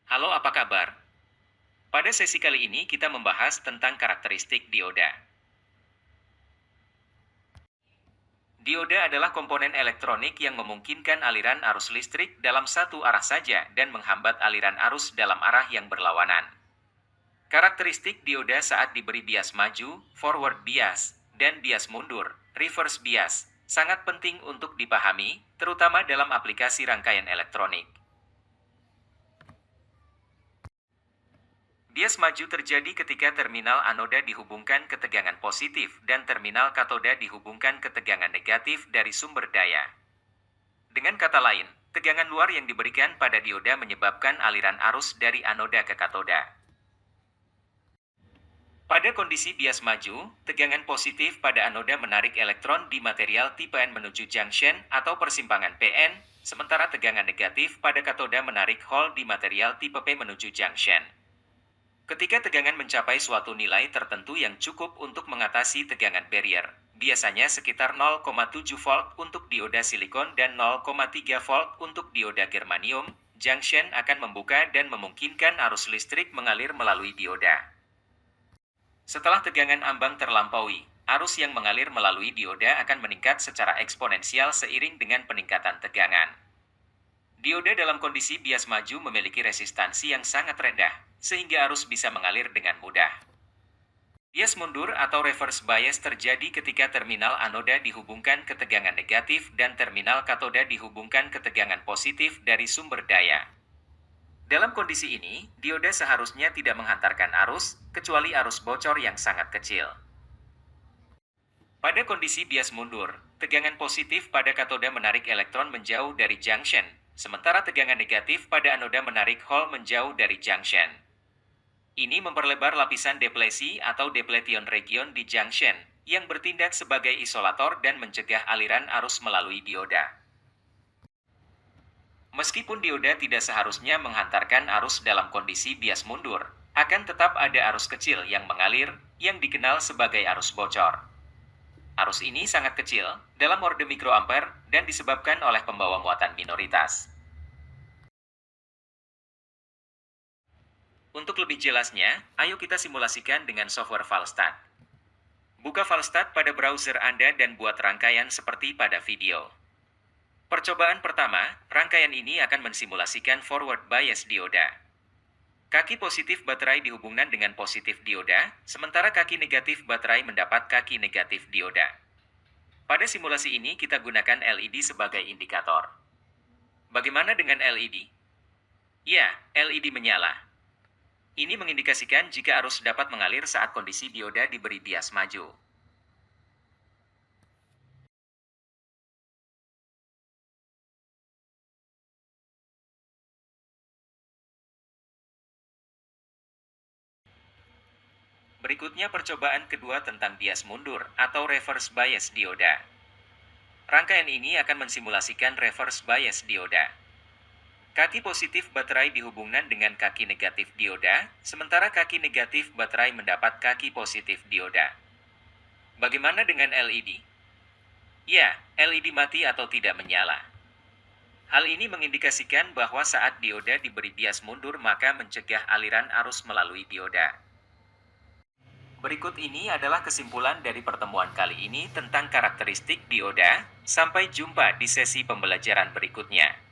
Halo, apa kabar? Pada sesi kali ini kita membahas tentang karakteristik dioda. Dioda adalah komponen elektronik yang memungkinkan aliran arus listrik dalam satu arah saja dan menghambat aliran arus dalam arah yang berlawanan. Karakteristik dioda saat diberi bias maju, forward bias, dan bias mundur, reverse bias, sangat penting untuk dipahami, terutama dalam aplikasi rangkaian elektronik. Bias maju terjadi ketika terminal anoda dihubungkan ke tegangan positif dan terminal katoda dihubungkan ke tegangan negatif dari sumber daya. Dengan kata lain, tegangan luar yang diberikan pada dioda menyebabkan aliran arus dari anoda ke katoda. Pada kondisi bias maju, tegangan positif pada anoda menarik elektron di material tipe N menuju junction atau persimpangan PN, sementara tegangan negatif pada katoda menarik hole di material tipe P menuju junction. Ketika tegangan mencapai suatu nilai tertentu yang cukup untuk mengatasi tegangan barrier, biasanya sekitar 0,7 volt untuk dioda silikon dan 0,3 volt untuk dioda germanium, junction akan membuka dan memungkinkan arus listrik mengalir melalui dioda. Setelah tegangan ambang terlampaui, arus yang mengalir melalui dioda akan meningkat secara eksponensial seiring dengan peningkatan tegangan. Dioda dalam kondisi bias maju memiliki resistansi yang sangat rendah, sehingga arus bisa mengalir dengan mudah. Bias mundur atau reverse bias terjadi ketika terminal anoda dihubungkan ke tegangan negatif dan terminal katoda dihubungkan ke tegangan positif dari sumber daya. Dalam kondisi ini, dioda seharusnya tidak menghantarkan arus, kecuali arus bocor yang sangat kecil. Pada kondisi bias mundur, tegangan positif pada katoda menarik elektron menjauh dari junction, sementara tegangan negatif pada anoda menarik hole menjauh dari junction. Ini memperlebar lapisan deplesi atau depletion region di junction, yang bertindak sebagai isolator dan mencegah aliran arus melalui dioda. Meskipun dioda tidak seharusnya menghantarkan arus dalam kondisi bias mundur, akan tetap ada arus kecil yang mengalir, yang dikenal sebagai arus bocor. Arus ini sangat kecil, dalam orde mikroampere, dan disebabkan oleh pembawa muatan minoritas. Untuk lebih jelasnya, ayo kita simulasikan dengan software Valstad. Buka Valstad pada browser Anda dan buat rangkaian seperti pada video. Percobaan pertama, rangkaian ini akan mensimulasikan forward bias dioda. Kaki positif baterai dihubungkan dengan positif dioda, sementara kaki negatif baterai mendapat kaki negatif dioda. Pada simulasi ini kita gunakan LED sebagai indikator. Bagaimana dengan LED? Ya, LED menyala. Ini mengindikasikan jika arus dapat mengalir saat kondisi dioda diberi bias maju. Berikutnya percobaan kedua tentang bias mundur atau reverse bias dioda. Rangkaian ini akan mensimulasikan reverse bias dioda. Kaki positif baterai dihubungkan dengan kaki negatif dioda, sementara kaki negatif baterai mendapat kaki positif dioda. Bagaimana dengan LED? Ya, LED mati atau tidak menyala. Hal ini mengindikasikan bahwa saat dioda diberi bias mundur maka mencegah aliran arus melalui dioda. Berikut ini adalah kesimpulan dari pertemuan kali ini tentang karakteristik dioda. Sampai jumpa di sesi pembelajaran berikutnya.